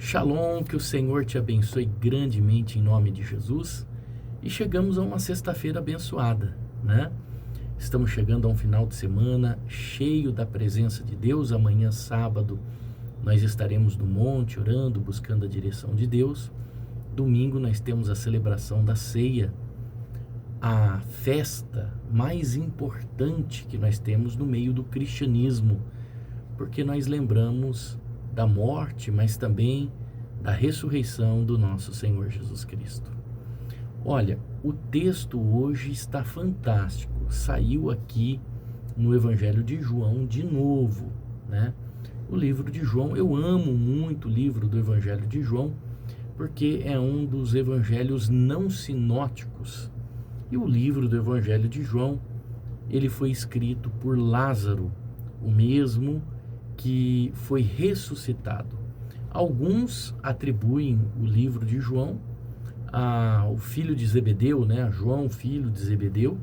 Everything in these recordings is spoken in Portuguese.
Shalom, que o Senhor te abençoe grandemente em nome de Jesus. E chegamos a uma sexta-feira abençoada, né? Estamos chegando a um final de semana cheio da presença de Deus. Amanhã, sábado, nós estaremos no monte orando, buscando a direção de Deus. Domingo nós temos a celebração da ceia, a festa mais importante que nós temos no meio do cristianismo, porque nós lembramos da morte, mas também da ressurreição do nosso Senhor Jesus Cristo. Olha, o texto hoje está fantástico. Saiu aqui no Evangelho de João de novo, né? O livro de João, eu amo muito o livro do Evangelho de João, porque é um dos evangelhos não sinóticos. E o livro do Evangelho de João, ele foi escrito por Lázaro, o mesmo que foi ressuscitado. Alguns atribuem o livro de João ao filho de Zebedeu, né? A João, filho de Zebedeu,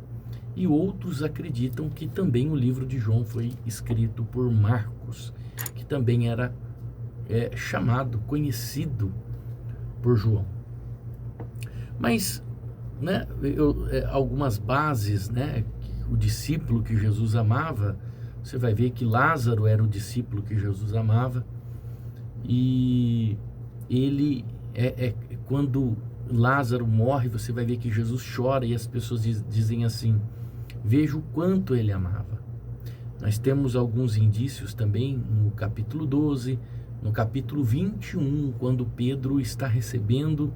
e outros acreditam que também o livro de João foi escrito por Marcos, que também era chamado, conhecido por João. Mas, né, algumas bases, né? O discípulo que Jesus amava, você vai ver que Lázaro era o discípulo que Jesus amava, e ele quando Lázaro morre, você vai ver que Jesus chora e as pessoas dizem assim: veja o quanto ele amava. Nós temos alguns indícios também no capítulo 12, no capítulo 21, quando Pedro está recebendo,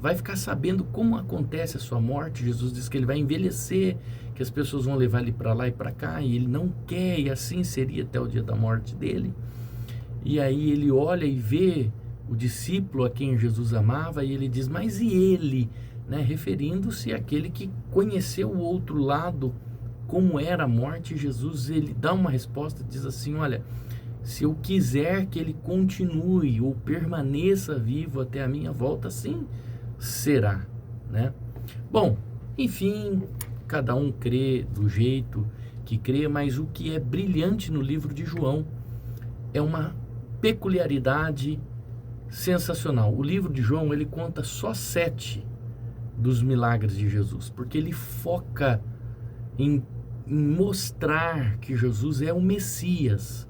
vai ficar sabendo como acontece a sua morte. Jesus diz que ele vai envelhecer, que as pessoas vão levar ele para lá e para cá, e ele não quer, e assim seria até o dia da morte dele. E aí ele olha e vê o discípulo a quem Jesus amava, e ele diz: mas e ele? Né? Referindo-se àquele que conheceu o outro lado, como era a morte. Jesus, ele dá uma resposta, diz assim: olha, se eu quiser que ele continue ou permaneça vivo até a minha volta, assim será, né? Bom, enfim, cada um crê do jeito que crê, mas o que é brilhante no livro de João é uma peculiaridade sensacional. O livro de João, ele conta só 7 dos milagres de Jesus, porque ele foca em mostrar que Jesus é o Messias.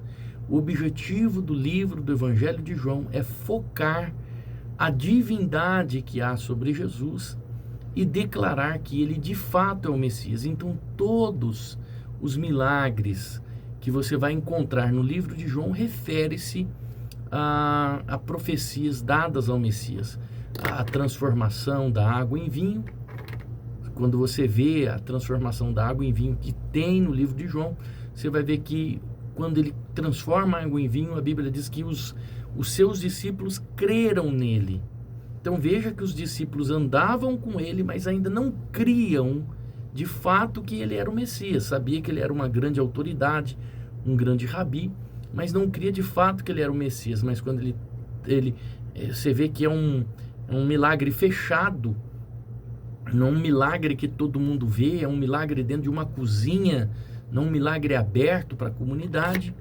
O objetivo do livro do Evangelho de João é focar a divindade que há sobre Jesus e declarar que ele de fato é o Messias. Então todos os milagres que você vai encontrar no livro de João refere-se a profecias dadas ao Messias. A transformação da água em vinho, quando você vê a transformação da água em vinho que tem no livro de João, você vai ver que quando ele transforma a água em vinho, a Bíblia diz que os seus discípulos creram nele. Então veja que os discípulos andavam com ele, mas ainda não criam de fato que ele era o Messias. Sabia que ele era uma grande autoridade, um grande rabi, mas não cria de fato que ele era o Messias. Mas quando você vê que é um milagre fechado, não é um milagre que todo mundo vê, é um milagre dentro de uma cozinha, não um milagre aberto para a comunidade.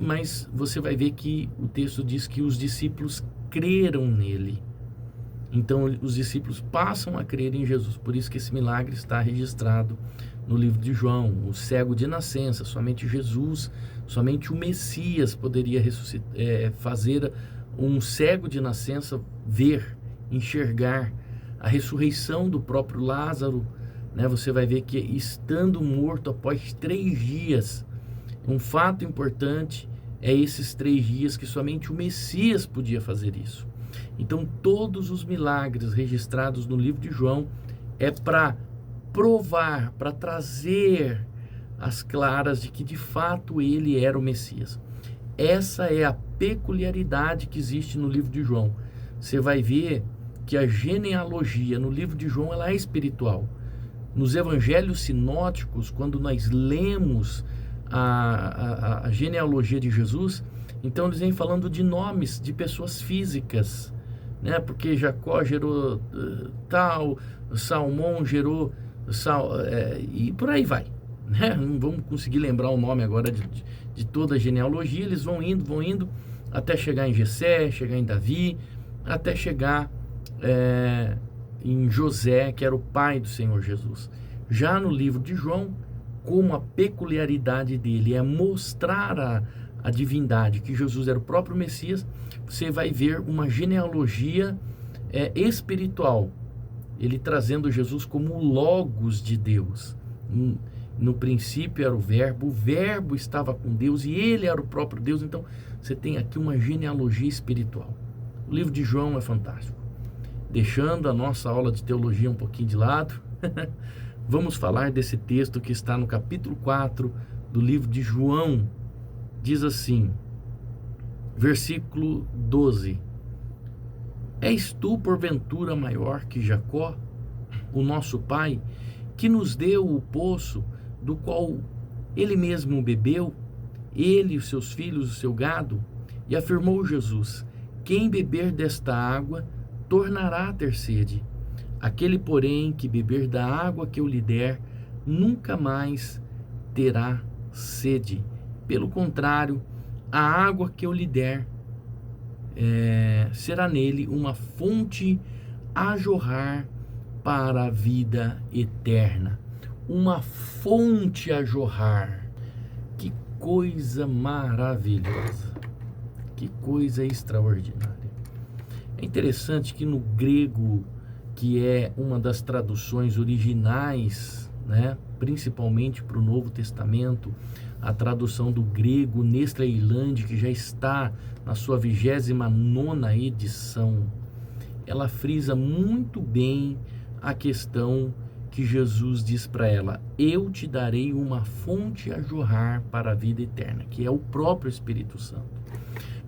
Mas você vai ver que o texto diz que os discípulos creram nele. Então os discípulos passam a crer em Jesus. Por isso que esse milagre está registrado no livro de João. O cego de nascença, somente Jesus, somente o Messias poderia fazer um cego de nascença ver, enxergar. A ressurreição do próprio Lázaro, né? Você vai ver que estando morto após 3 dias, um fato importante é esses 3 dias que somente o Messias podia fazer isso. Então todos os milagres registrados no livro de João é para provar, para trazer as claras de que de fato ele era o Messias. Essa é a peculiaridade que existe no livro de João. Você vai ver que a genealogia no livro de João ela é espiritual. Nos evangelhos sinóticos, quando nós lemos a genealogia de Jesus, então eles vêm falando de nomes de pessoas físicas, né? Porque Jacó gerou tal, Salmão gerou e por aí vai, né? Não vamos conseguir lembrar o nome agora de toda a genealogia. Eles vão indo, até chegar em Jessé, chegar em Davi, até chegar em José, que era o pai do Senhor Jesus. Já no livro de João, como a peculiaridade dele é mostrar a divindade, que Jesus era o próprio Messias, você vai ver uma genealogia espiritual, ele trazendo Jesus como o Logos de Deus. No princípio era o Verbo estava com Deus e ele era o próprio Deus. Então você tem aqui uma genealogia espiritual. O livro de João é fantástico. Deixando a nossa aula de teologia um pouquinho de lado, vamos falar desse texto que está no capítulo 4 do livro de João. Diz assim, versículo 12: És tu porventura maior que Jacó, o nosso pai, que nos deu o poço do qual ele mesmo bebeu, ele, os seus filhos, o seu gado? E afirmou Jesus: quem beber desta água tornará a ter sede. Aquele, porém, que beber da água que eu lhe der, nunca mais terá sede. Pelo contrário, a água que eu lhe der será nele uma fonte a jorrar para a vida eterna. Uma fonte a jorrar. Que coisa maravilhosa. Que coisa extraordinária. É interessante que no grego, que é uma das traduções originais, né, principalmente para o Novo Testamento, a tradução do grego Nestle Aland, que já está na sua 29ª edição, ela frisa muito bem a questão que Jesus diz para ela: eu te darei uma fonte a jorrar para a vida eterna, que é o próprio Espírito Santo.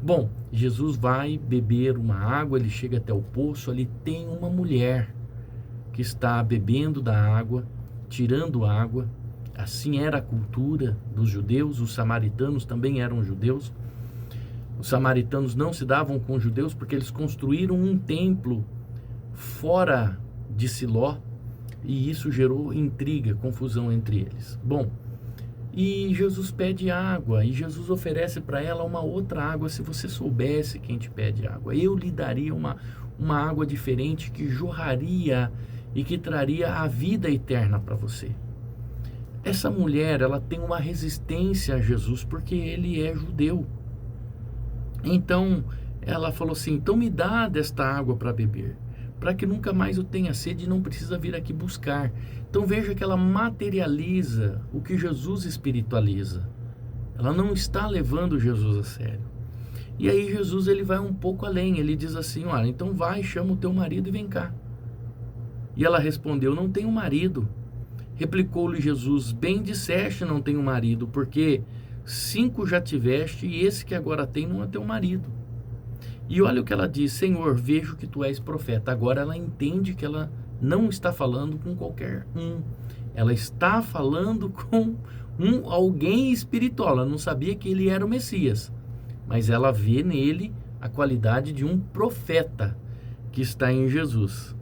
Bom, Jesus vai beber uma água, ele chega até o poço, ali tem uma mulher que está bebendo da água, tirando água. Assim era a cultura dos judeus. Os samaritanos também eram judeus. Os samaritanos não se davam com os judeus porque eles construíram um templo fora de Siló, e isso gerou intriga, confusão entre eles. Bom, e Jesus pede água, e Jesus oferece para ela uma outra água. Se você soubesse quem te pede água, eu lhe daria uma água diferente que jorraria e que traria a vida eterna para você. Essa mulher, ela tem uma resistência a Jesus porque ele é judeu. Então ela falou assim: então me dá desta água para beber, para que nunca mais eu tenha sede e não precisa vir aqui buscar. Então veja que ela materializa o que Jesus espiritualiza. Ela não está levando Jesus a sério. E aí Jesus, ele vai um pouco além. Ele diz assim: olha, então vai, chama o teu marido e vem cá. E ela respondeu: não tenho marido. Replicou-lhe Jesus: bem disseste, não tenho marido, porque 5 já tiveste e esse que agora tem não é teu marido. E olha o que ela diz: Senhor, vejo que tu és profeta. Agora ela entende que ela não está falando com qualquer um. Ela está falando com alguém espiritual. Ela não sabia que ele era o Messias, mas ela vê nele a qualidade de um profeta que está em Jesus.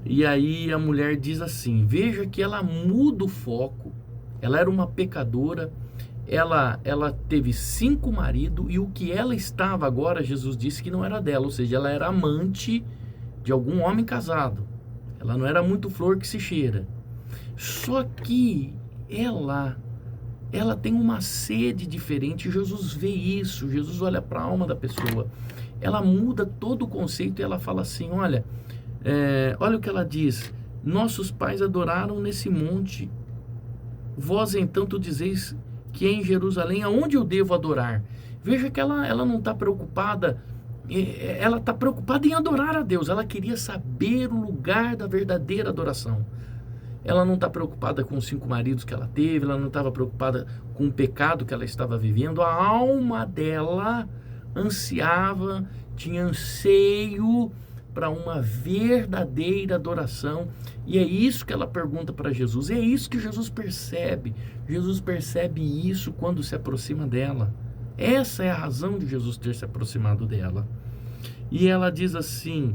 E aí a mulher diz assim: veja que ela muda o foco. Ela era uma pecadora. Ela teve 5 maridos, e o que ela estava agora, Jesus disse que não era dela, ou seja, ela era amante de algum homem casado. Ela não era muito flor que se cheira. Só que ela tem uma sede diferente. Jesus vê isso, Jesus olha para a alma da pessoa. Ela muda todo o conceito e ela fala assim: olha o que ela diz: nossos pais adoraram nesse monte, vós entanto dizeis que é em Jerusalém aonde eu devo adorar. Veja que ela não está preocupada, ela está preocupada em adorar a Deus. Ela queria saber o lugar da verdadeira adoração. Ela não está preocupada com os 5 maridos que ela teve, ela não estava preocupada com o pecado que ela estava vivendo. A alma dela ansiava, tinha anseio para uma verdadeira adoração. E é isso que ela pergunta para Jesus. E é isso que Jesus percebe. Jesus percebe isso quando se aproxima dela. Essa é a razão de Jesus ter se aproximado dela. E ela diz assim,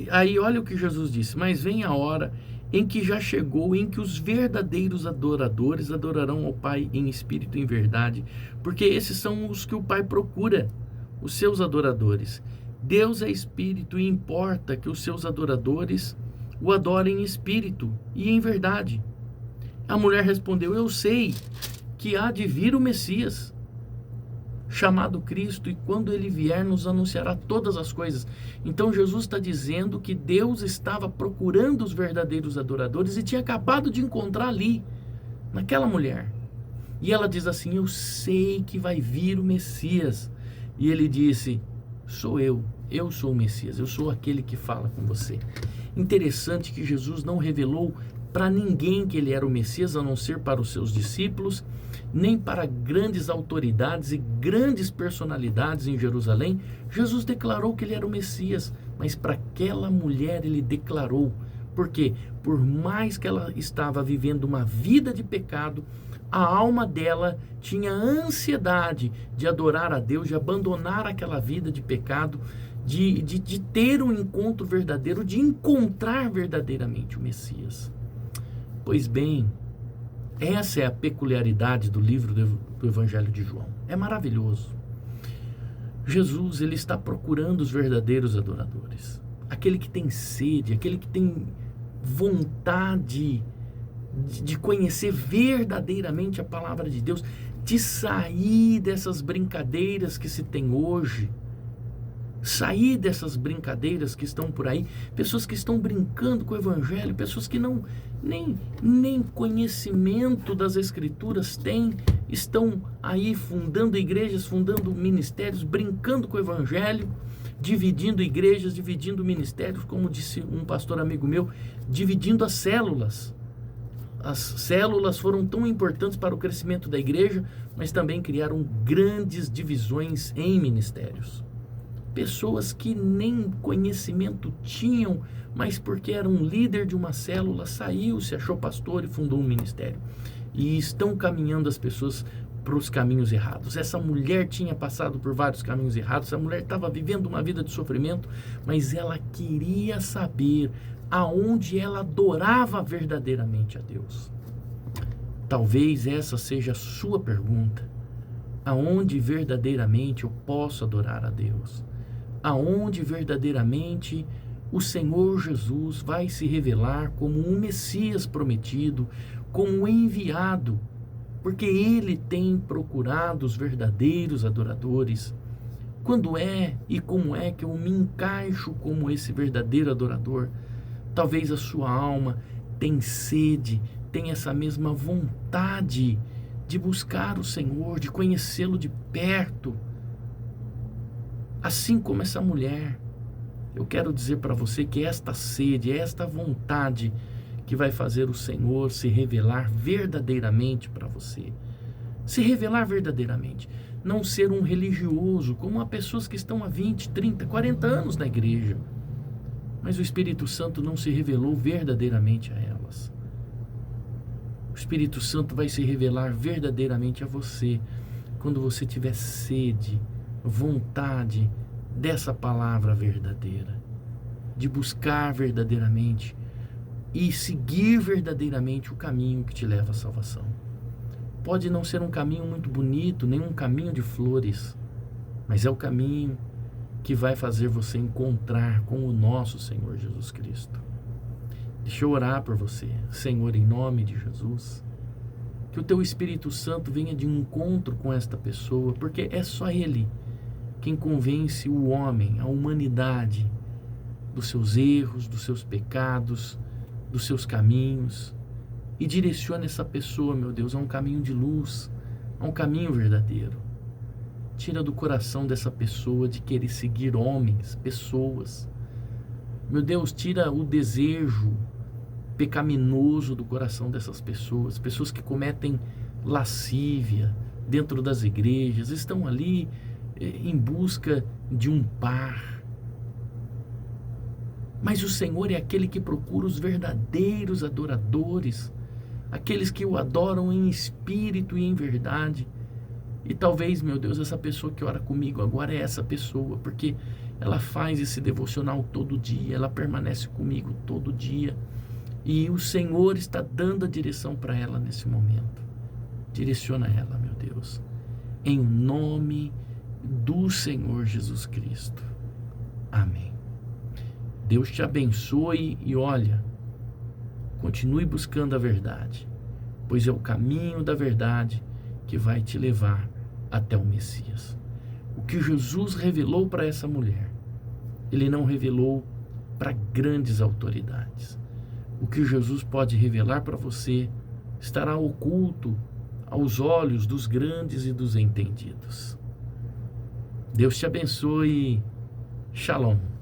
aí olha o que Jesus disse: mas vem a hora em que já chegou, em que os verdadeiros adoradores adorarão ao Pai em espírito e em verdade, porque esses são os que o Pai procura, os seus adoradores. Deus é espírito e importa que os seus adoradores o adorem em espírito e em verdade. A mulher respondeu: eu sei que há de vir o Messias, chamado Cristo, e quando ele vier nos anunciará todas as coisas. Então Jesus está dizendo que Deus estava procurando os verdadeiros adoradores e tinha acabado de encontrar ali, naquela mulher. E ela diz assim: eu sei que vai vir o Messias. E ele disse: sou eu sou o Messias, eu sou aquele que fala com você. Interessante que Jesus não revelou para ninguém que ele era o Messias, a não ser para os seus discípulos, nem para grandes autoridades e grandes personalidades em Jerusalém. Jesus declarou que ele era o Messias, mas para aquela mulher ele declarou. Por quê? Por mais que ela estava vivendo uma vida de pecado, a alma dela tinha ansiedade de adorar a Deus, de abandonar aquela vida de pecado, de ter um encontro verdadeiro, de encontrar verdadeiramente o Messias. Pois bem, essa é a peculiaridade do livro do Evangelho de João. É maravilhoso. Jesus, ele está procurando os verdadeiros adoradores. Aquele que tem sede, aquele que tem vontade de conhecer verdadeiramente a palavra de Deus, de sair dessas brincadeiras que se tem hoje, sair dessas brincadeiras que estão por aí, pessoas que estão brincando com o Evangelho, pessoas que nem conhecimento das Escrituras têm, estão aí fundando igrejas, fundando ministérios, brincando com o Evangelho, dividindo igrejas, dividindo ministérios, como disse um pastor amigo meu, dividindo as células. As células foram tão importantes para o crescimento da igreja, mas também criaram grandes divisões em ministérios. Pessoas que nem conhecimento tinham, mas porque era um líder de uma célula, saiu, se achou pastor e fundou um ministério. E estão caminhando as pessoas para os caminhos errados. Essa mulher tinha passado por vários caminhos errados, essa mulher estava vivendo uma vida de sofrimento, mas ela queria saber aonde ela adorava verdadeiramente a Deus. Talvez essa seja a sua pergunta. Aonde verdadeiramente eu posso adorar a Deus? Aonde verdadeiramente o Senhor Jesus vai se revelar como um Messias prometido, como um enviado, porque Ele tem procurado os verdadeiros adoradores. Quando é e como é que eu me encaixo como esse verdadeiro adorador? Talvez a sua alma tem sede, tem essa mesma vontade de buscar o Senhor, de conhecê-lo de perto. Assim como essa mulher, eu quero dizer para você que esta sede, esta vontade que vai fazer o Senhor se revelar verdadeiramente para você. Se revelar verdadeiramente. Não ser um religioso, como há pessoas que estão há 20, 30, 40 anos na igreja, mas o Espírito Santo não se revelou verdadeiramente a elas. O Espírito Santo vai se revelar verdadeiramente a você quando você tiver sede, vontade dessa palavra verdadeira, de buscar verdadeiramente e seguir verdadeiramente o caminho que te leva à salvação. Pode não ser um caminho muito bonito, nem um caminho de flores, mas é o caminho que vai fazer você encontrar com o nosso Senhor Jesus Cristo. Deixa eu orar por você. Senhor, em nome de Jesus, que o teu Espírito Santo venha de encontro com esta pessoa, porque é só Ele quem convence o homem, a humanidade, dos seus erros, dos seus pecados, dos seus caminhos, e direciona essa pessoa, meu Deus, a um caminho de luz, a um caminho verdadeiro. Tira do coração dessa pessoa de querer seguir homens, pessoas. Meu Deus, tira o desejo pecaminoso do coração dessas pessoas, pessoas que cometem lascívia dentro das igrejas, estão ali em busca de um par. Mas o Senhor é aquele que procura os verdadeiros adoradores, aqueles que o adoram em espírito e em verdade. E talvez, meu Deus, essa pessoa que ora comigo agora é essa pessoa, porque ela faz esse devocional todo dia, ela permanece comigo todo dia, E o Senhor está dando a direção para ela nesse momento. Direciona ela, meu Deus, em nome do Senhor Jesus Cristo. Amém. Deus te abençoe e olha, continue buscando a verdade, pois é o caminho da verdade que vai te levar até o Messias. O que Jesus revelou para essa mulher, Ele não revelou para grandes autoridades. O que Jesus pode revelar para você estará oculto aos olhos dos grandes e dos entendidos. Deus te abençoe. Shalom.